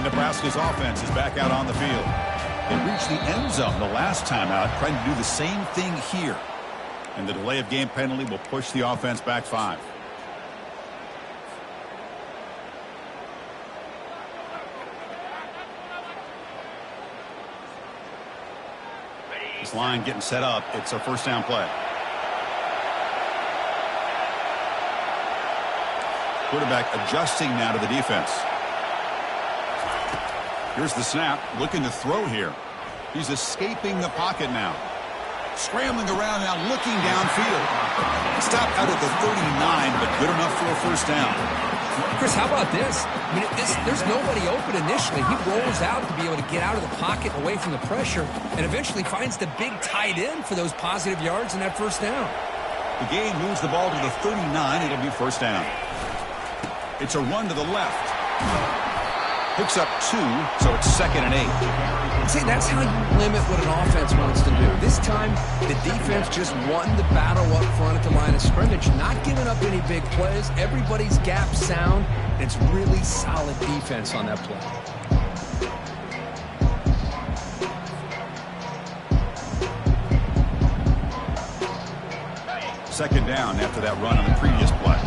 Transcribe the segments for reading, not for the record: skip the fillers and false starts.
And Nebraska's offense is back out on the field. They reached the end zone the last time out, trying to do the same thing here. And the delay of game penalty will push the offense back 5. This line getting set up. It's a first down play. Quarterback adjusting now to the defense. Here's the snap. Looking to throw here. He's escaping the pocket now. Scrambling around now, looking downfield. Stopped out at the 39, but good enough for a first down. Chris, how about this? I mean, there's nobody open initially. He rolls out to be able to get out of the pocket away from the pressure and eventually finds the big tight end for those positive yards in that first down. The game moves the ball to the 39. It'll be first down. It's a run to the left. Picks up 2, so it's 2nd and 8. See, that's how you limit what an offense wants to do. This time, the defense just won the battle up front at the line of scrimmage, not giving up any big plays. Everybody's gap sound. It's really solid defense on that play. Second down after that run on the previous play.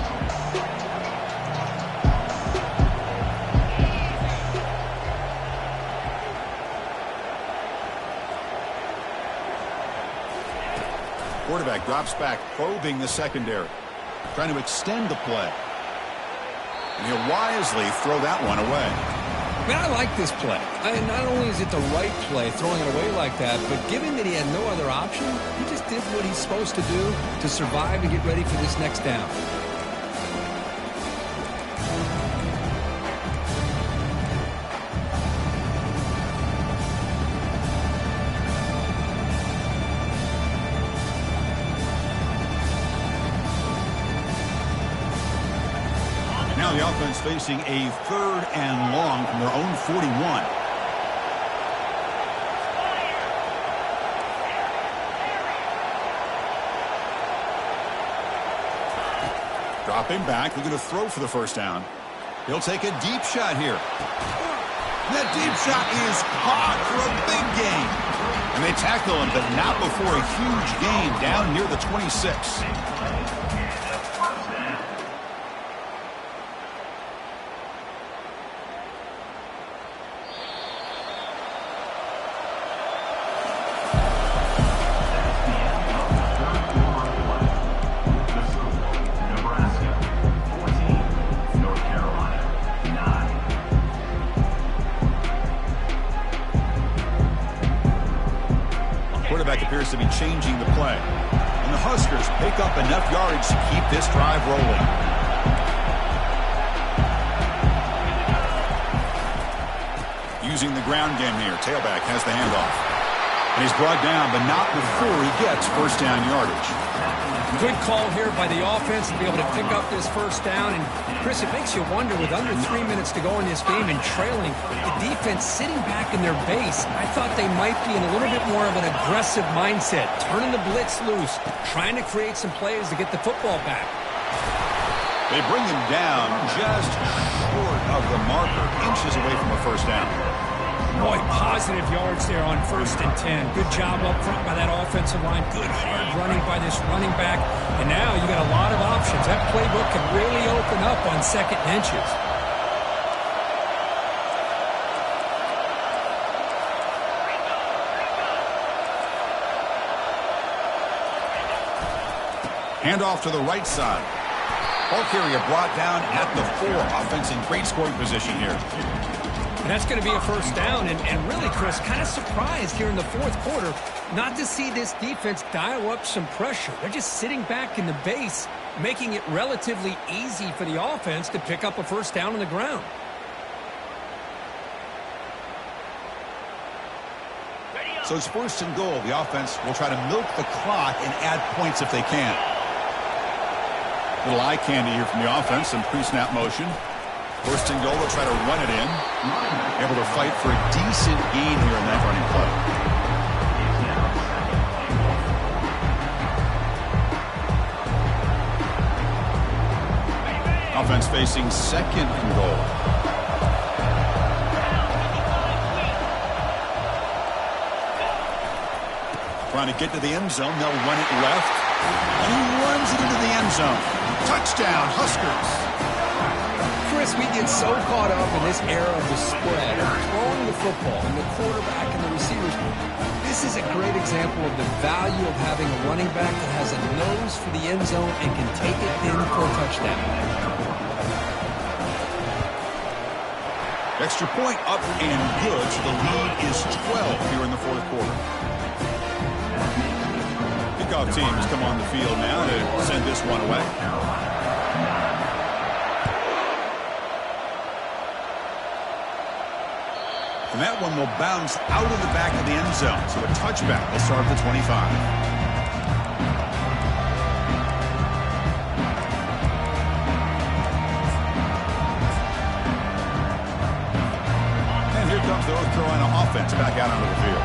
Quarterback drops back, probing the secondary, trying to extend the play. And he'll wisely throw that one away. Man, I like this play. Not only is it the right play, throwing it away like that, but given that he had no other option, he just did what he's supposed to do to survive and get ready for this next down. Now the offense facing a 3rd and long from their own 41. Dropping back, looking to throw for the first down. He'll take a deep shot here. That deep shot is caught for a big gain. And they tackle him, but not before a huge gain down near the 26. Appears to be changing the play. And the Huskers pick up enough yardage to keep this drive rolling. Using the ground game here. Tailback has the handoff. And he's brought down, but not before he gets first down yardage. Good call here by the offense to be able to pick up this first down. And, Chris, it makes you wonder, with under 3 minutes to go in this game and trailing, the defense sitting back in their base, I thought they might be in a little bit more of an aggressive mindset, turning the blitz loose, trying to create some plays to get the football back. They bring him down just short of the marker, inches away from a first down. Boy, positive yards there on 1st and 10. Good job up front by that offensive line. Good hard running by this running back. And now you got a lot of options. That playbook can really open up on 2nd and inches. Handoff to the right side. Ball carrier brought down at the 4. Offense in great scoring position here. And that's going to be a first down. And really, Chris, kind of surprised here in the 4th quarter not to see this defense dial up some pressure. They're just sitting back in the base, making it relatively easy for the offense to pick up a first down on the ground. So it's 1st and goal. The offense will try to milk the clock and add points if they can. Little eye candy here from the offense, some pre-snap motion. 1st and goal, they'll try to run it in. Able to fight for a decent gain here in that running play. Offense facing 2nd and goal. Trying to get to the end zone. They'll run it left. And he runs it into the end zone. Touchdown, Huskers. Chris, we get so caught up in this era of the spread, of throwing the football, and the quarterback and the receivers. This is a great example of the value of having a running back that has a nose for the end zone and can take it in for a touchdown. Extra point up and good, so the lead is 12 here in the fourth quarter. Kickoff team has come on the field now to send this one away. And that one will bounce out of the back of the end zone. So a touchback will start at the 25. And here comes the North Carolina offense back out onto the field.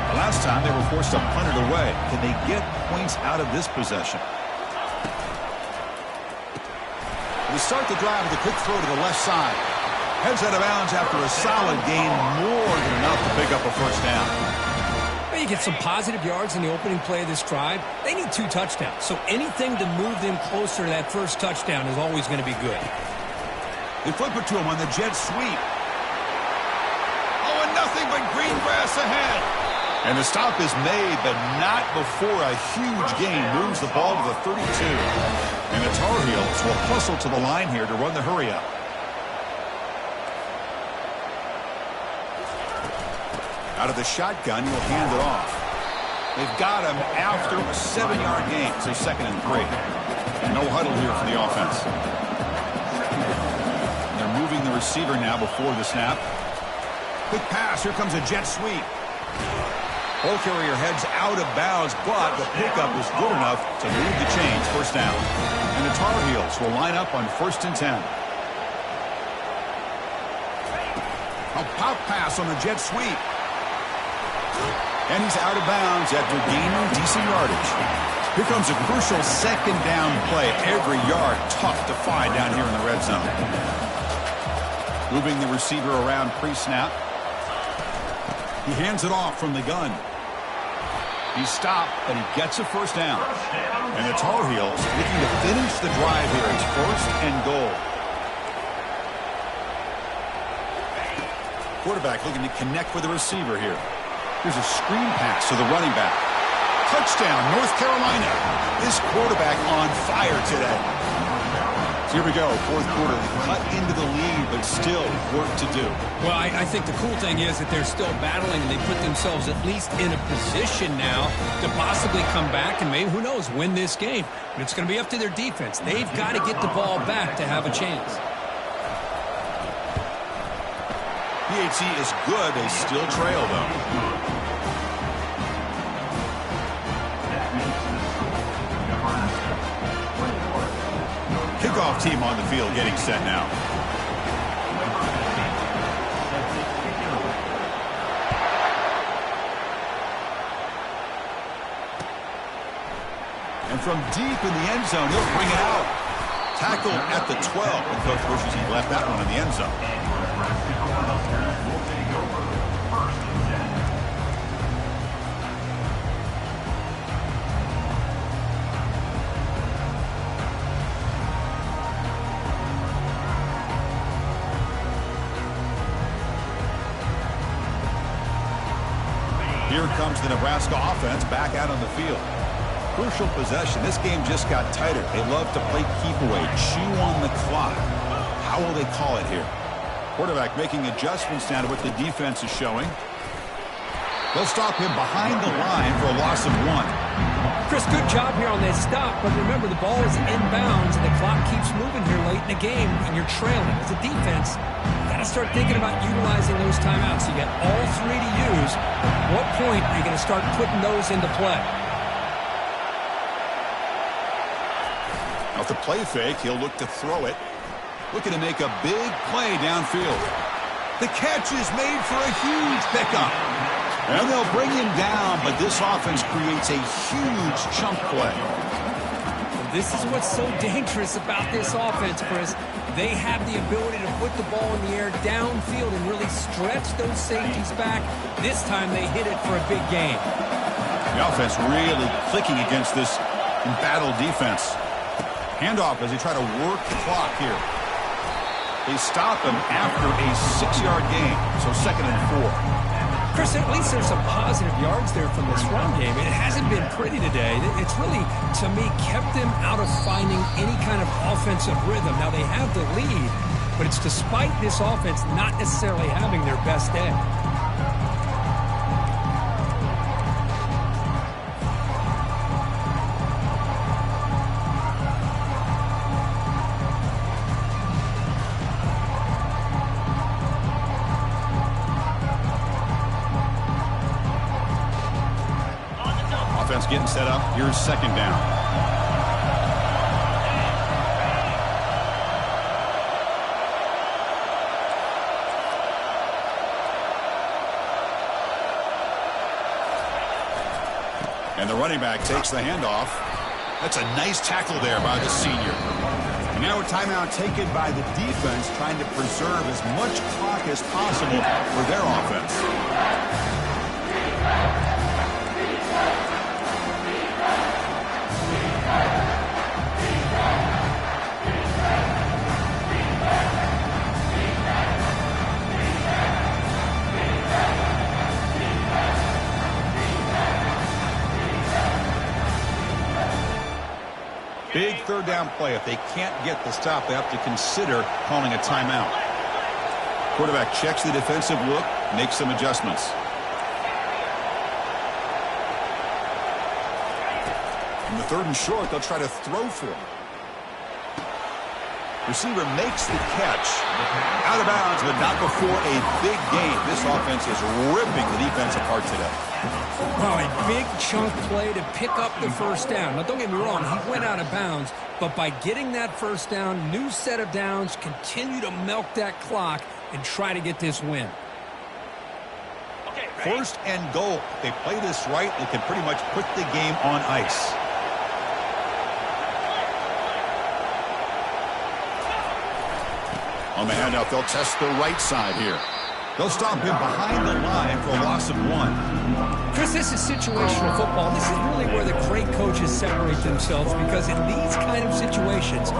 The last time they were forced to punt it away. Can they get points out of this possession? They start the drive with a quick throw to the left side. Heads out of bounds after a solid gain, more than enough to pick up a first down. Well, you get some positive yards in the opening play of this drive. They need 2 touchdowns, so anything to move them closer to that first touchdown is always going to be good. They flip it to him on the jet sweep. Oh, and nothing but green grass ahead. And the stop is made, but not before a huge gain moves the ball to the 32. And the Tar Heels will hustle to the line here to run the hurry-up. Out of the shotgun, he'll hand it off. They've got him after a 7-yard gain, so 2nd and 3. And no huddle here for the offense. They're moving the receiver now before the snap. Quick pass, here comes a jet sweep. Ball carrier heads out of bounds, but the pickup is good enough to move the chains. First down. And the Tar Heels will line up on 1st and 10. A pop pass on the jet sweep. And he's out of bounds after gaining decent yardage. Here comes a crucial 2nd down play. Every yard tough to find down here in the red zone. Moving the receiver around pre-snap. He hands it off from the gun. He's stopped, but he gets a first down. And the Tar Heels looking to finish the drive here. It's 1st and goal. Quarterback looking to connect with the receiver here. Here's a screen pass to the running back. Touchdown, North Carolina. This quarterback on fire today. So here we go, fourth quarter. Cut into the lead, but still work to do. Well, I think the cool thing is that they're still battling, and they put themselves at least in a position now to possibly come back and maybe, who knows, win this game. But it's going to be up to their defense. They've got to get the ball back to have a chance. PAT is good. They still trail, though. Kickoff team on the field getting set now. And from deep in the end zone, he'll bring it out. Tackled at the 12, and Coach wishes he left that one in the end zone. Here comes the Nebraska offense back out on the field. Crucial possession. This game just got tighter. They love to play keep away, chew on the clock. How will they call it here? Quarterback making adjustments now to what the defense is showing. They'll stop him behind the line for a loss of 1. Chris, good job here on that stop, but remember the ball is inbounds and the clock keeps moving here late in the game and you're trailing. As a defense, you got to start thinking about utilizing those timeouts. You got all 3 to use. At what point are you going to start putting those into play? Off the play fake, he'll look to throw it. Looking to make a big play downfield. The catch is made for a huge pickup. And they'll bring him down, but this offense creates a huge chunk play. This is what's so dangerous about this offense, Chris. They have the ability to put the ball in the air downfield and really stretch those safeties back. This time they hit it for a big gain. The offense really clicking against this embattled defense. Handoff as they try to work the clock here. They stop him after a 6-yard gain, so 2nd and 4. Chris, at least there's some positive yards there from this run game. It hasn't been pretty today. It's really, to me, kept them out of finding any kind of offensive rhythm. Now, they have the lead, but it's despite this offense not necessarily having their best day. Getting set up. Here's 2nd down. And the running back takes the handoff. That's a nice tackle there by the senior. And now a timeout taken by the defense, trying to preserve as much clock as possible for their offense. Big 3rd down play. If they can't get the stop, they have to consider calling a timeout. Quarterback checks the defensive look, makes some adjustments. In the 3rd and short, they'll try to throw for him. Receiver makes the catch. Out of bounds, but not before a big gain. This offense is ripping the defense apart today. Well, a big chunk play to pick up the 1st down. Now, don't get me wrong, he went out of bounds, but by getting that 1st down, new set of downs, continue to milk that clock and try to get this win. 1st and goal. They play this right, they can pretty much put the game on ice. On the handoff, they'll test the right side here. They'll stop him behind the line for a loss of 1. Chris, this is situational football. This is really where the great coaches separate themselves, because in these kind of situations,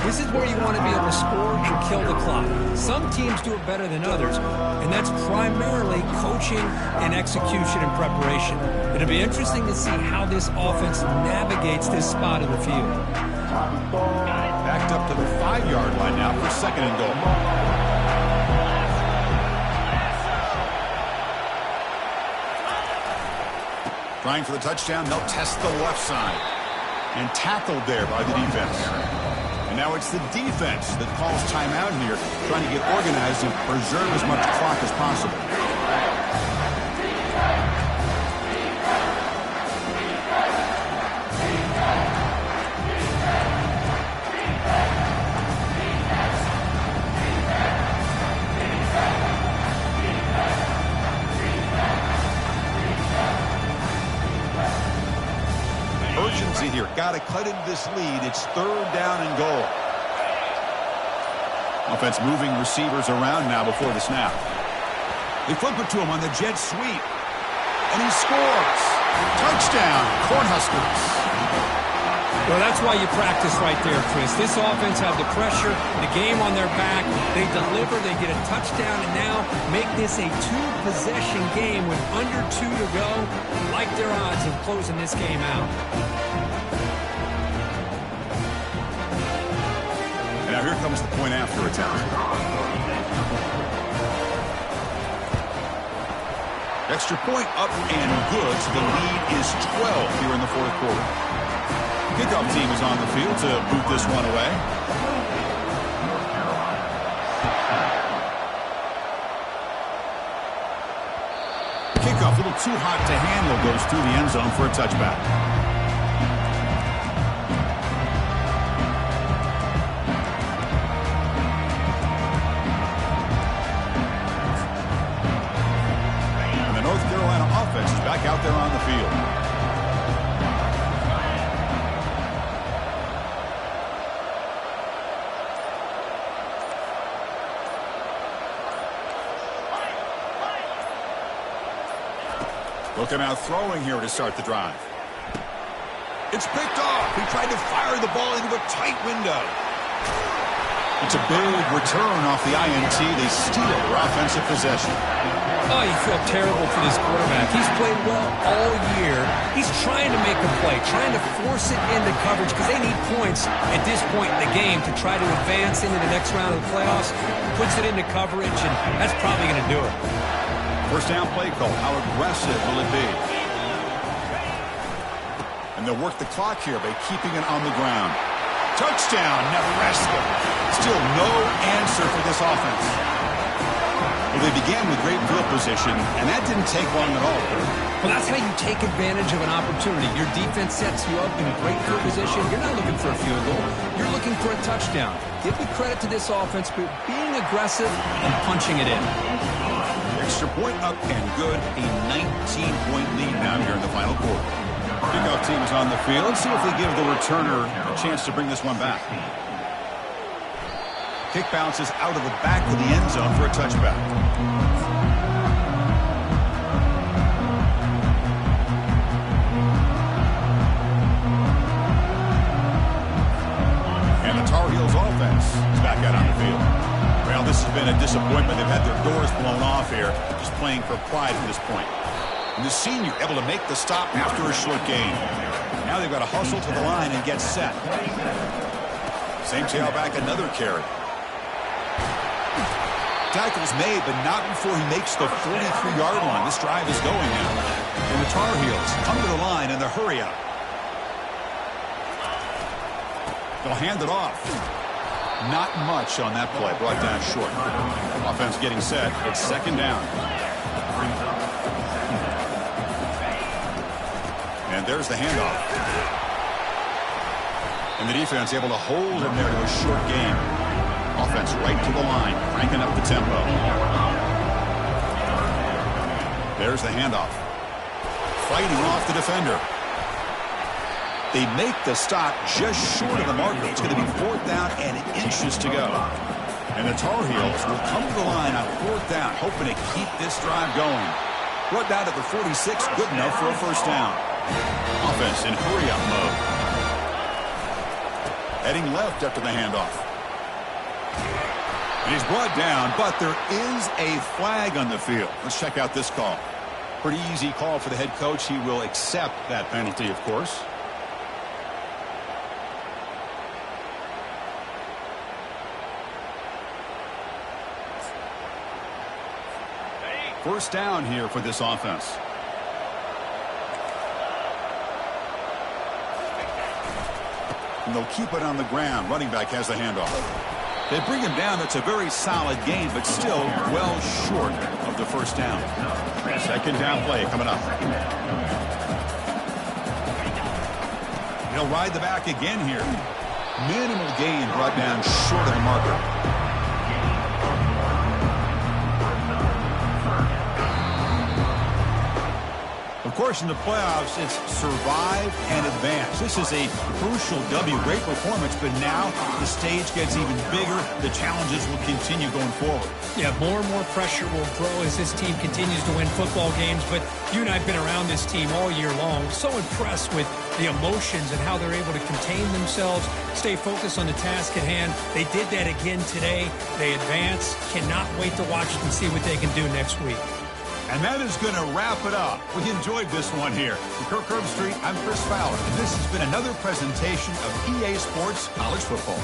this is where you want to be able to score and kill the clock. Some teams do it better than others, and that's primarily coaching and execution and preparation. It'll be interesting to see how this offense navigates this spot of the field. Backed up to the 5-yard line now for 2nd and goal. Trying for the touchdown, they'll test the left side. And tackled there by the defense. And now it's the defense that calls timeout here, trying to get organized and preserve as much clock as possible. Urgency here. Got to cut into this lead. It's 3rd down and goal. Offense moving receivers around now before the snap. They flip it to him on the jet sweep. And he scores. Touchdown, Cornhuskers. Well, that's why you practice right there, Chris. This offense had the pressure, the game on their back. They deliver, they get a touchdown, and now make this a 2-possession game with under 2 to go. Like their odds of closing this game out. And now here comes the point after attack. Extra point up and good, so the lead is 12 here in the 4th quarter. Kickoff team is on the field to boot this one away. Kickoff, a little too hot to handle, goes through the end zone for a touchback. And the North Carolina offense is back out there on the field. They'll come out throwing here to start the drive. It's picked off. He tried to fire the ball into a tight window. It's a big return off the INT. They steal their offensive possession. Oh, you feel terrible for this quarterback. He's played well all year. He's trying to make a play, trying to force it into coverage because they need points at this point in the game to try to advance into the next round of the playoffs. Puts it into coverage, and that's probably going to do it. First down play call. How aggressive will it be? And they'll work the clock here by keeping it on the ground. Touchdown, Nebraska. Still no answer for this offense. Well, they began with great field position, and that didn't take long at all. Well, that's how you take advantage of an opportunity. Your defense sets you up in great field position. You're not looking for a field goal. You're looking for a touchdown. Give the credit to this offense for being aggressive and punching it in. Extra point up and good. A 19-point lead now here in the final quarter. Kickoff team is on the field. Let's see if they give the returner a chance to bring this one back. Kick bounces out of the back of the end zone for a touchback. And the Tar Heels offense is back out on the field. Well, this has been a disappointment. They've had their doors blown off here, just playing for pride at this point. And the senior able to make the stop after a short gain. Now they've got to hustle to the line and get set. Same tailback, another carry. Tackle's made, but not before he makes the 43-yard line. This drive is going now. And the Tar Heels come to the line in the hurry up. They'll hand it off. Not much on that play, brought down short. Offense getting set. It's second down. And there's the handoff. And the defense able to hold him there to a short gain. Offense right to the line, cranking up the tempo. There's the handoff. Fighting off the defender. They make the stop just short of the marker. It's going to be fourth down and inches to go. And the Tar Heels will come to the line on fourth down, hoping to keep this drive going. Brought down to the 46, good enough for a first down. Offense in hurry-up mode. Heading left after the handoff. And he's brought down, but there is a flag on the field. Let's check out this call. Pretty easy call for the head coach. He will accept that penalty, of course. First down here for this offense. And they'll keep it on the ground. Running back has the handoff. They bring him down. That's a very solid gain, but still well short of the first down. Second down play coming up. He'll ride the back again here. Minimal gain brought down short of the marker. Of course, in the playoffs, it's survive and advance. This is a crucial W. Great performance, but now the stage gets even bigger. The challenges will continue going forward. Yeah, more and more pressure will grow as this team continues to win football games. But you and I have been around this team all year long. So impressed with the emotions and how they're able to contain themselves, stay focused on the task at hand. They did that again today. They advance. Cannot wait to watch and see what they can do next week. And that is going to wrap it up. We enjoyed this one here. From Kirk Herbstreit, I'm Chris Fowler, and this has been another presentation of EA Sports College Football.